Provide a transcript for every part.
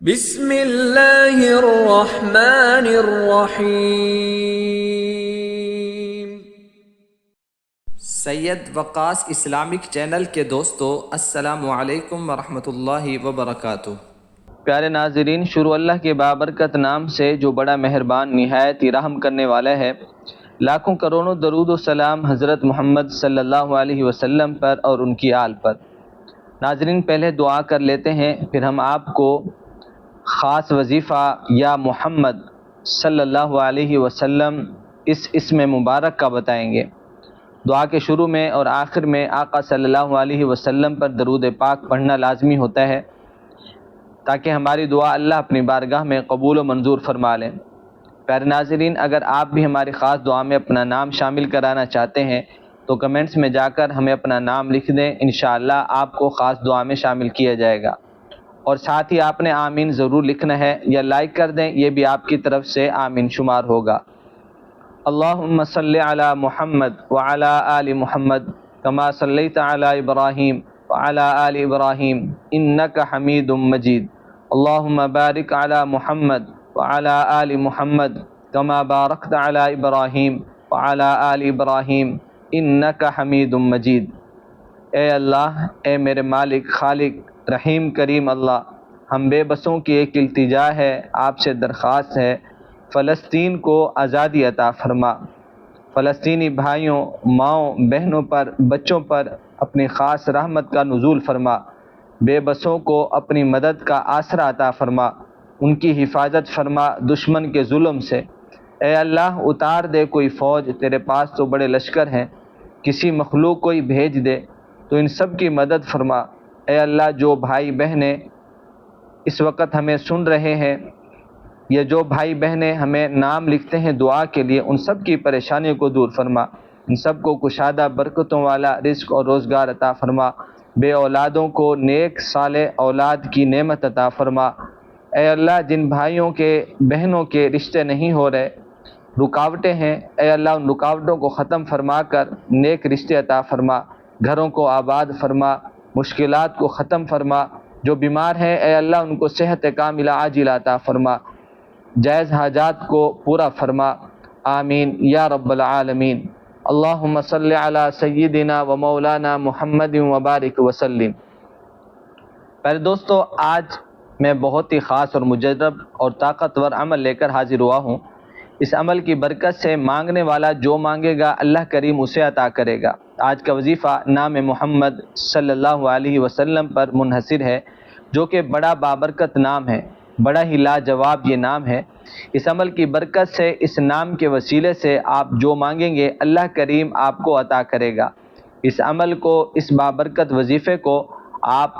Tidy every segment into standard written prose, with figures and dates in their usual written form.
بسم اللہ الرحمن الرحیم۔ سید وقاص اسلامک چینل کے دوستو، السلام علیکم ورحمۃ اللہ وبرکاتہ۔ پیارے ناظرین، شروع اللہ کے بابرکت نام سے جو بڑا مہربان نہایت ہی رحم کرنے والا ہے۔ لاکھوں کروڑوں درود و سلام حضرت محمد صلی اللہ علیہ وسلم پر اور ان کی آل پر۔ ناظرین، پہلے دعا کر لیتے ہیں، پھر ہم آپ کو خاص وظیفہ یا محمد صلی اللہ علیہ وسلم اس اسم مبارک کا بتائیں گے۔ دعا کے شروع میں اور آخر میں آقا صلی اللہ علیہ وسلم پر درود پاک پڑھنا لازمی ہوتا ہے تاکہ ہماری دعا اللہ اپنی بارگاہ میں قبول و منظور فرما لیں۔ پیارے ناظرین، اگر آپ بھی ہماری خاص دعا میں اپنا نام شامل کرانا چاہتے ہیں تو کمنٹس میں جا کر ہمیں اپنا نام لکھ دیں، انشاءاللہ آپ کو خاص دعا میں شامل کیا جائے گا۔ اور ساتھ ہی آپ نے آمین ضرور لکھنا ہے یا لائک کر دیں، یہ بھی آپ کی طرف سے آمین شمار ہوگا۔ اللہم صلی علی محمد وعلی آل محمد کما صلیت علی ابراہیم وعلی آل ابراہیم انک حمید مجید۔ اللہم بارک علی محمد وعلی آل محمد کما بارکت علی ابراہیم وعلی آل ابراہیم انک حمید مجید۔ اے اللہ، اے میرے مالک، خالق، رحیم، کریم اللہ، ہم بے بسوں کی ایک التجا ہے، آپ سے درخواست ہے، فلسطین کو آزادی عطا فرما۔ فلسطینی بھائیوں، ماؤں، بہنوں پر، بچوں پر اپنی خاص رحمت کا نزول فرما۔ بے بسوں کو اپنی مدد کا آسرا عطا فرما، ان کی حفاظت فرما دشمن کے ظلم سے۔ اے اللہ، اتار دے کوئی فوج، تیرے پاس تو بڑے لشکر ہیں، کسی مخلوق کو ہی بھیج دے تو ان سب کی مدد فرما۔ اے اللہ، جو بھائی بہنیں اس وقت ہمیں سن رہے ہیں یا جو بھائی بہنیں ہمیں نام لکھتے ہیں دعا کے لیے، ان سب کی پریشانیوں کو دور فرما، ان سب کو کشادہ برکتوں والا رزق اور روزگار عطا فرما، بے اولادوں کو نیک صالح اولاد کی نعمت عطا فرما۔ اے اللہ، جن بھائیوں کے بہنوں کے رشتے نہیں ہو رہے، رکاوٹیں ہیں، اے اللہ ان رکاوٹوں کو ختم فرما کر نیک رشتے عطا فرما، گھروں کو آباد فرما، مشکلات کو ختم فرما۔ جو بیمار ہیں اے اللہ ان کو صحت کاملہ عاجلہ عطا فرما، جائز حاجات کو پورا فرما، آمین یا رب العالمین۔ اللہم صلی علی سیدنا و مولانا محمد وبارک وسلم۔ پہلے دوستو، آج میں بہت ہی خاص اور مجرب اور طاقتور عمل لے کر حاضر ہوا ہوں۔ اس عمل کی برکت سے مانگنے والا جو مانگے گا اللہ کریم اسے عطا کرے گا۔ آج کا وظیفہ نام محمد صلی اللہ علیہ وسلم پر منحصر ہے، جو کہ بڑا بابرکت نام ہے، بڑا ہی لاجواب یہ نام ہے۔ اس عمل کی برکت سے، اس نام کے وسیلے سے آپ جو مانگیں گے اللہ کریم آپ کو عطا کرے گا۔ اس عمل کو، اس بابرکت وظیفے کو آپ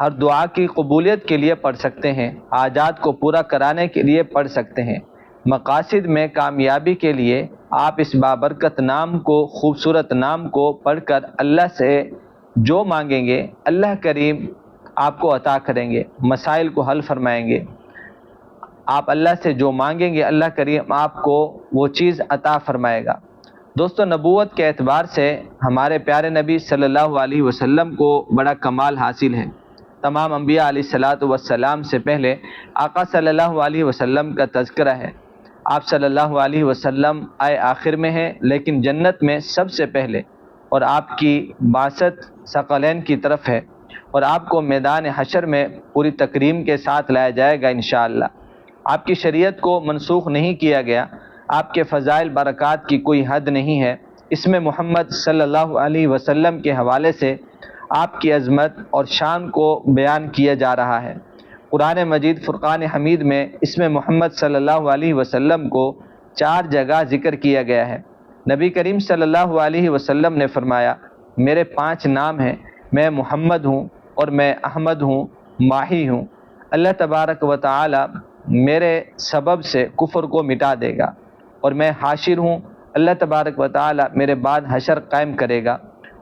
ہر دعا کی قبولیت کے لیے پڑھ سکتے ہیں، حاجات کو پورا کرانے کے لیے پڑھ سکتے ہیں، مقاصد میں کامیابی کے لیے آپ اس بابرکت نام کو، خوبصورت نام کو پڑھ کر اللہ سے جو مانگیں گے اللہ کریم آپ کو عطا کریں گے، مسائل کو حل فرمائیں گے۔ آپ اللہ سے جو مانگیں گے اللہ کریم آپ کو وہ چیز عطا فرمائے گا۔ دوستو، نبوت کے اعتبار سے ہمارے پیارے نبی صلی اللہ علیہ وسلم کو بڑا کمال حاصل ہے۔ تمام انبیاء علیہ الصلاۃ والسلام سے پہلے آقا صلی اللہ علیہ وسلم کا تذکرہ ہے۔ آپ صلی اللہ علیہ وسلم آئے آخر میں ہیں، لیکن جنت میں سب سے پہلے، اور آپ کی بعثت ثقلین کی طرف ہے، اور آپ کو میدان حشر میں پوری تکریم کے ساتھ لایا جائے گا انشاءاللہ۔ آپ کی شریعت کو منسوخ نہیں کیا گیا، آپ کے فضائل برکات کی کوئی حد نہیں ہے۔ اس میں محمد صلی اللہ علیہ وسلم کے حوالے سے آپ کی عظمت اور شان کو بیان کیا جا رہا ہے۔ قرآن مجید فرقان حمید میں اس میں محمد صلی اللہ علیہ وسلم کو 4 جگہ ذکر کیا گیا ہے۔ نبی کریم صلی اللہ علیہ وسلم نے فرمایا، میرے 5 نام ہیں، میں محمد ہوں اور میں احمد ہوں، ماہی ہوں۔ اللہ تبارک و تعالی میرے سبب سے کفر کو مٹا دے گا، اور میں حاشر ہوں، اللہ تبارک و تعالی میرے بعد حشر قائم کرے گا،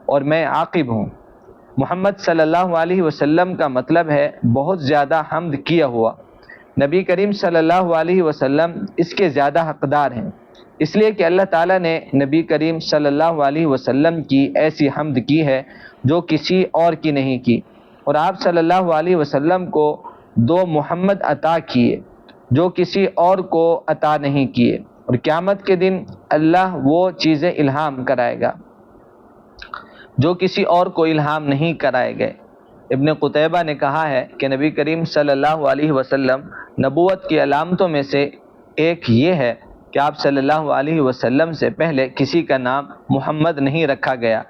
اور میں عاقب ہوں۔ محمد صلی اللہ علیہ وسلم کا مطلب ہے بہت زیادہ حمد کیا ہوا۔ نبی کریم صلی اللہ علیہ وسلم اس کے زیادہ حقدار ہیں، اس لیے کہ اللہ تعالیٰ نے نبی کریم صلی اللہ علیہ وسلم کی ایسی حمد کی ہے جو کسی اور کی نہیں کی، اور آپ صلی اللہ علیہ وسلم کو دو محمد عطا کیے جو کسی اور کو عطا نہیں کیے، اور قیامت کے دن اللہ وہ چیزیں الہام کرائے گا جو کسی اور کو الہام نہیں کرائے گئے۔ ابن قتیبہ نے کہا ہے کہ نبی کریم صلی اللہ علیہ وسلم نبوت کی علامتوں میں سے ایک یہ ہے کہ آپ صلی اللہ علیہ وسلم سے پہلے کسی کا نام محمد نہیں رکھا گیا۔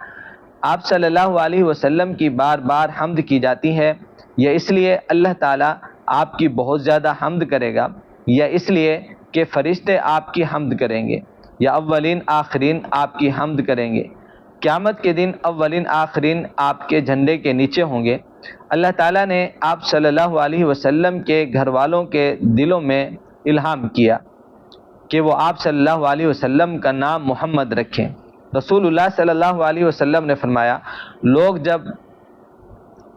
آپ صلی اللہ علیہ وسلم کی بار بار حمد کی جاتی ہے، یا اس لیے اللہ تعالیٰ آپ کی بہت زیادہ حمد کرے گا، یا اس لیے کہ فرشتے آپ کی حمد کریں گے، یا اولین آخرین آپ کی حمد کریں گے۔ قیامت کے دن اولین آخرین آپ کے جھنڈے کے نیچے ہوں گے۔ اللہ تعالیٰ نے آپ صلی اللہ علیہ وسلم کے گھر والوں کے دلوں میں الہام کیا کہ وہ آپ صلی اللہ علیہ وسلم کا نام محمد رکھیں۔ رسول اللہ صلی اللہ علیہ وسلم نے فرمایا، لوگ جب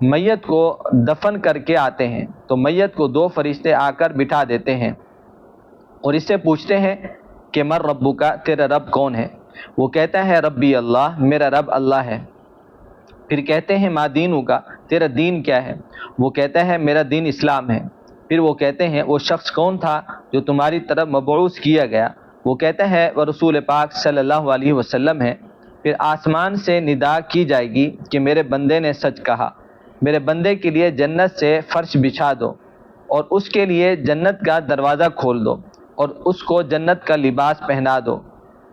میت کو دفن کر کے آتے ہیں تو میت کو دو فرشتے آ کر بٹھا دیتے ہیں اور اس سے پوچھتے ہیں کہ من ربک، تیرا رب کون ہے؟ وہ کہتا ہے ربی اللہ، میرا رب اللہ ہے۔ پھر کہتے ہیں ما دینک، تیرا دین کیا ہے؟ وہ کہتا ہے میرا دین اسلام ہے۔ پھر وہ کہتے ہیں وہ شخص کون تھا جو تمہاری طرف مبعوث کیا گیا؟ وہ کہتا ہے وہ رسول پاک صلی اللہ علیہ وسلم ہے۔ پھر آسمان سے ندا کی جائے گی کہ میرے بندے نے سچ کہا، میرے بندے کے لیے جنت سے فرش بچھا دو اور اس کے لیے جنت کا دروازہ کھول دو اور اس کو جنت کا لباس پہنا دو۔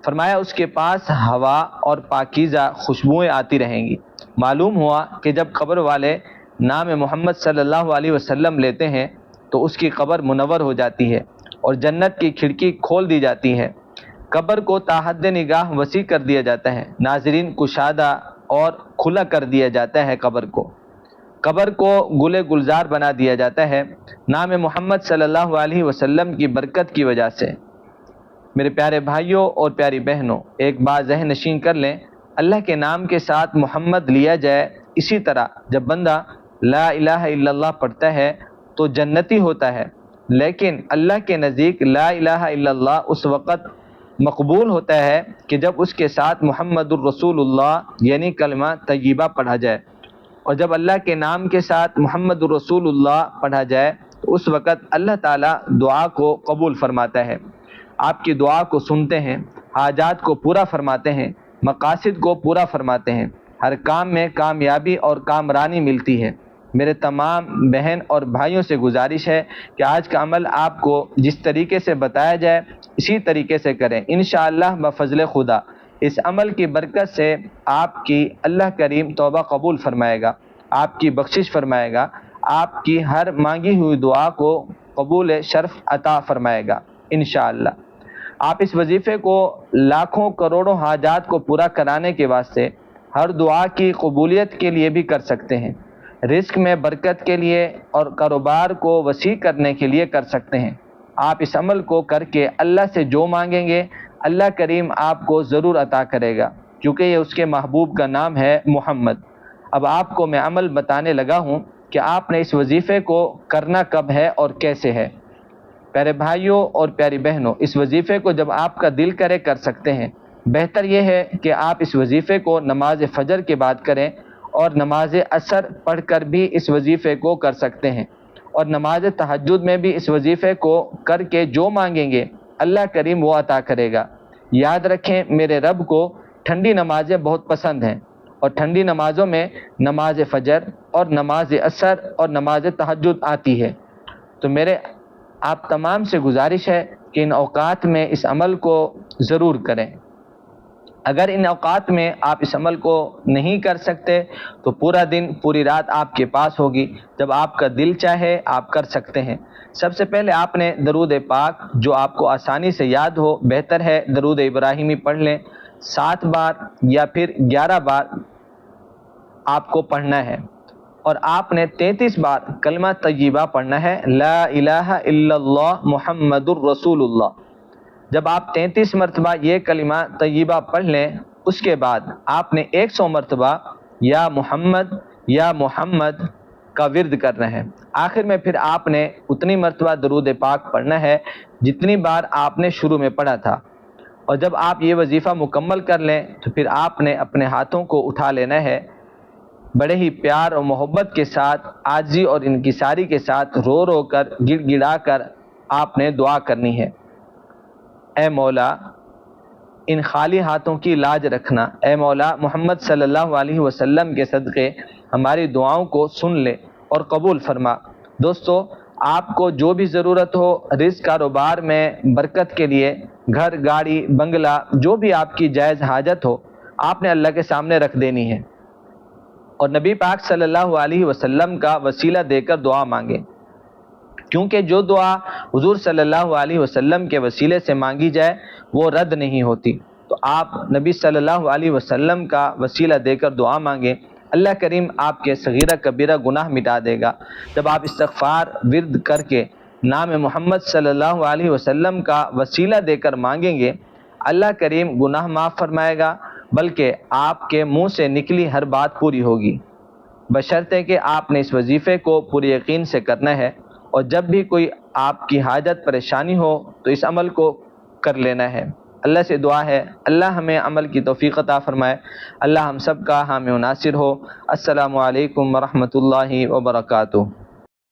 فرمایا اس کے پاس ہوا اور پاکیزہ خوشبوئیں آتی رہیں گی۔ معلوم ہوا کہ جب قبر والے نام محمد صلی اللہ علیہ وسلم لیتے ہیں تو اس کی قبر منور ہو جاتی ہے اور جنت کی کھڑکی کھول دی جاتی ہے۔ قبر کو تاحد نگاہ وسیع کر دیا جاتا ہے، ناظرین کشادہ اور کھلا کر دیا جاتا ہے۔ قبر کو گل گلزار بنا دیا جاتا ہے نام محمد صلی اللہ علیہ وسلم کی برکت کی وجہ سے۔ میرے پیارے بھائیوں اور پیاری بہنوں، ایک بات ذہن نشین کر لیں، اللہ کے نام کے ساتھ محمد لیا جائے۔ اسی طرح جب بندہ لا الہ الا اللہ پڑھتا ہے تو جنتی ہوتا ہے، لیکن اللہ کے نزدیک لا الہ الا اللہ اس وقت مقبول ہوتا ہے کہ جب اس کے ساتھ محمد الرسول اللہ یعنی کلمہ طیبہ پڑھا جائے، اور جب اللہ کے نام کے ساتھ محمد الرسول اللہ پڑھا جائے تو اس وقت اللہ تعالیٰ دعا کو قبول فرماتا ہے، آپ کی دعا کو سنتے ہیں، حاجات کو پورا فرماتے ہیں، مقاصد کو پورا فرماتے ہیں، ہر کام میں کامیابی اور کامرانی ملتی ہے۔ میرے تمام بہن اور بھائیوں سے گزارش ہے کہ آج کا عمل آپ کو جس طریقے سے بتایا جائے اسی طریقے سے کریں۔ انشاءاللہ بفضل خدا اس عمل کی برکت سے آپ کی اللہ کریم توبہ قبول فرمائے گا، آپ کی بخشش فرمائے گا، آپ کی ہر مانگی ہوئی دعا کو قبول شرف عطا فرمائے گا انشاءاللہ۔ آپ اس وظیفے کو لاکھوں کروڑوں حاجات کو پورا کرانے کے واسطے، ہر دعا کی قبولیت کے لیے بھی کر سکتے ہیں، رزق میں برکت کے لیے اور کاروبار کو وسیع کرنے کے لیے کر سکتے ہیں۔ آپ اس عمل کو کر کے اللہ سے جو مانگیں گے اللہ کریم آپ کو ضرور عطا کرے گا، کیونکہ یہ اس کے محبوب کا نام ہے محمد۔ اب آپ کو میں عمل بتانے لگا ہوں کہ آپ نے اس وظیفے کو کرنا کب ہے اور کیسے ہے۔ پیارے بھائیوں اور پیاری بہنوں، اس وظیفے کو جب آپ کا دل کرے کر سکتے ہیں۔ بہتر یہ ہے کہ آپ اس وظیفے کو نماز فجر کے بعد کریں، اور نماز عصر پڑھ کر بھی اس وظیفے کو کر سکتے ہیں، اور نماز تہجد میں بھی اس وظیفے کو کر کے جو مانگیں گے اللہ کریم وہ عطا کرے گا۔ یاد رکھیں میرے رب کو ٹھنڈی نمازیں بہت پسند ہیں، اور ٹھنڈی نمازوں میں نماز فجر اور نماز عصر اور نماز تہجد آتی ہے۔ تو میرے آپ تمام سے گزارش ہے کہ ان اوقات میں اس عمل کو ضرور کریں۔ اگر ان اوقات میں آپ اس عمل کو نہیں کر سکتے تو پورا دن پوری رات آپ کے پاس ہوگی، جب آپ کا دل چاہے آپ کر سکتے ہیں۔ سب سے پہلے آپ نے درود پاک جو آپ کو آسانی سے یاد ہو، بہتر ہے درود ابراہیمی پڑھ لیں، 7 بار یا پھر 11 بار آپ کو پڑھنا ہے، اور آپ نے 33 بار کلمہ طیبہ پڑھنا ہے، لا الہ الا اللہ محمد الرسول اللہ۔ جب آپ 33 مرتبہ یہ کلمہ طیبہ پڑھ لیں، اس کے بعد آپ نے 100 مرتبہ یا محمد کا ورد کرنا ہے۔ آخر میں پھر آپ نے اتنی مرتبہ درود پاک پڑھنا ہے جتنی بار آپ نے شروع میں پڑھا تھا، اور جب آپ یہ وظیفہ مکمل کر لیں تو پھر آپ نے اپنے ہاتھوں کو اٹھا لینا ہے بڑے ہی پیار اور محبت کے ساتھ، عاجزی اور انکساری کے ساتھ، رو رو کر، گڑ گڑا کر آپ نے دعا کرنی ہے۔ اے مولا، ان خالی ہاتھوں کی لاج رکھنا۔ اے مولا، محمد صلی اللہ علیہ وسلم کے صدقے ہماری دعاؤں کو سن لے اور قبول فرما۔ دوستو، آپ کو جو بھی ضرورت ہو، رزق کاروبار میں برکت کے لیے، گھر، گاڑی، بنگلہ، جو بھی آپ کی جائز حاجت ہو، آپ نے اللہ کے سامنے رکھ دینی ہے اور نبی پاک صلی اللہ علیہ وسلم کا وسیلہ دے کر دعا مانگیں، کیونکہ جو دعا حضور صلی اللہ علیہ وسلم کے وسیلے سے مانگی جائے وہ رد نہیں ہوتی۔ تو آپ نبی صلی اللہ علیہ وسلم کا وسیلہ دے کر دعا مانگیں، اللہ کریم آپ کے صغیرہ کبیرہ گناہ مٹا دے گا۔ جب آپ استغفار ورد کر کے نام محمد صلی اللہ علیہ وسلم کا وسیلہ دے کر مانگیں گے، اللہ کریم گناہ معاف فرمائے گا، بلکہ آپ کے منہ سے نکلی ہر بات پوری ہوگی، بشرطے کہ آپ نے اس وظیفے کو پورے یقین سے کرنا ہے، اور جب بھی کوئی آپ کی حاجت پریشانی ہو تو اس عمل کو کر لینا ہے۔ اللہ سے دعا ہے اللہ ہمیں عمل کی توفیق عطا فرمائے، اللہ ہم سب کا حامی و ناصر ہو۔ السلام علیکم ورحمۃ اللہ وبرکاتہ۔